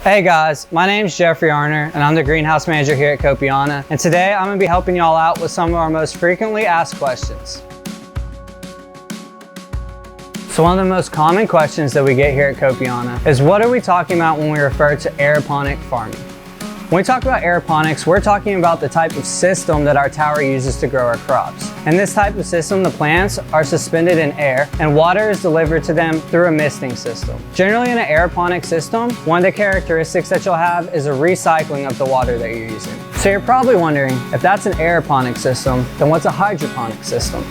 Hey guys, my name is Jeffrey Arner and I'm the greenhouse manager here at Copiana. And today I'm going to be helping y'all out with some of our most frequently asked questions. So one of the most common questions that we get here at Copiana is what are we talking about when we refer to aeroponic farming? When we talk about aeroponics, we're talking about the type of system that our tower uses to grow our crops. In this type of system, the plants are suspended in air and water is delivered to them through a misting system. Generally in an aeroponic system, one of the characteristics that you'll have is a recycling of the water that you're using. So you're probably wondering, if that's an aeroponic system, then what's a hydroponic system?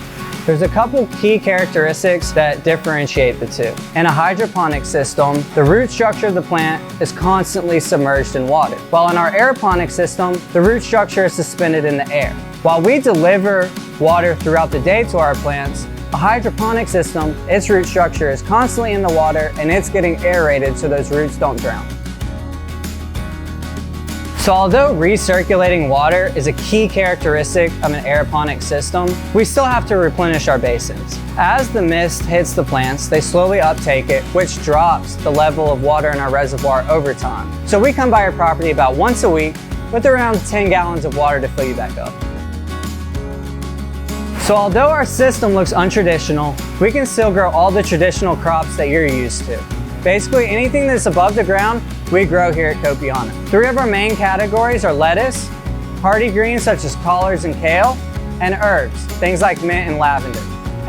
There's a couple key characteristics that differentiate the two. In a hydroponic system, the root structure of the plant is constantly submerged in water. While in our aeroponic system, the root structure is suspended in the air. While we deliver water throughout the day to our plants, a hydroponic system, its root structure is constantly in the water and it's getting aerated so those roots don't drown. So although recirculating water is a key characteristic of an aeroponic system, we still have to replenish our basins. As the mist hits the plants, they slowly uptake it, which drops the level of water in our reservoir over time. So we come by your property about once a week with around 10 gallons of water to fill you back up. So although our system looks untraditional, we can still grow all the traditional crops that you're used to. Basically anything that's above the ground, we grow here at Copiana. Three of our main categories are lettuce, hardy greens such as collards and kale, and herbs, things like mint and lavender.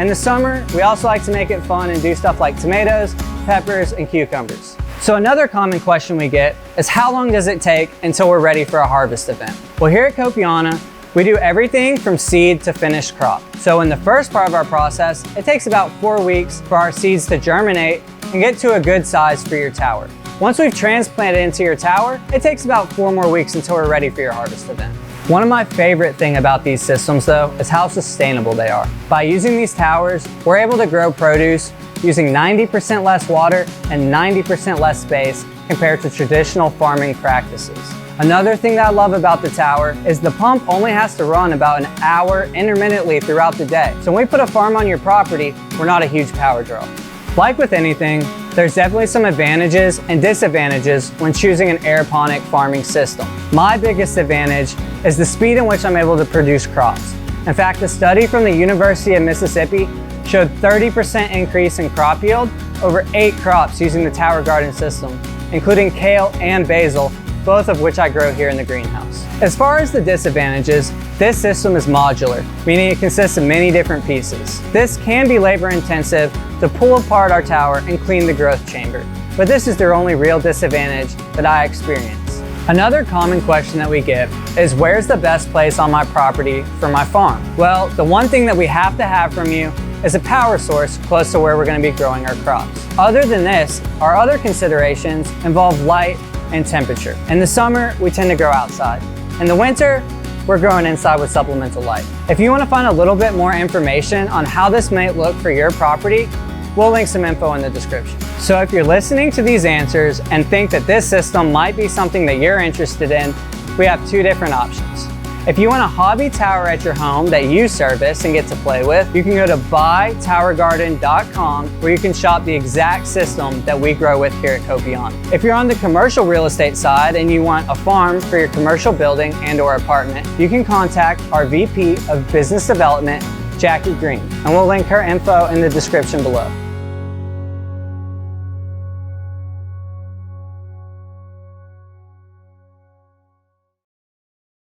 In the summer, we also like to make it fun and do stuff like tomatoes, peppers, and cucumbers. So another common question we get is how long does it take until we're ready for a harvest event? Well, here at Copiana, we do everything from seed to finished crop. So in the first part of our process, it takes about 4 weeks for our seeds to germinate and get to a good size for your tower. Once we've transplanted into your tower, it takes about 4 more weeks until we're ready for your harvest event. One of my favorite things about these systems though is how sustainable they are. By using these towers, we're able to grow produce using 90% less water and 90% less space compared to traditional farming practices. Another thing that I love about the tower is the pump only has to run about an hour intermittently throughout the day. So when we put a farm on your property, we're not a huge power draw. Like with anything, there's definitely some advantages and disadvantages when choosing an aeroponic farming system. My biggest advantage is the speed in which I'm able to produce crops. In fact, a study from the University of Mississippi showed 30% increase in crop yield over 8 crops using the tower garden system, including kale and basil, both of which I grow here in the greenhouse. As far as the disadvantages, this system is modular, meaning it consists of many different pieces. This can be labor intensive to pull apart our tower and clean the growth chamber, but this is their only real disadvantage that I experience. Another common question that we get is where's the best place on my property for my farm? Well, the one thing that we have to have from you is a power source close to where we're going to be growing our crops. Other than this, our other considerations involve light and temperature. In the summer, we tend to grow outside. In the winter, we're growing inside with supplemental light. If you want to find a little bit more information on how this might look for your property, we'll link some info in the description. So if you're listening to these answers and think that this system might be something that you're interested in, we have 2 different options. If you want a hobby tower at your home that you service and get to play with, you can go to buytowergarden.com where you can shop the exact system that we grow with here at Copiana. If you're on the commercial real estate side and you want a farm for your commercial building and or apartment, you can contact our VP of Business Development, Jackie Green, and we'll link her info in the description below.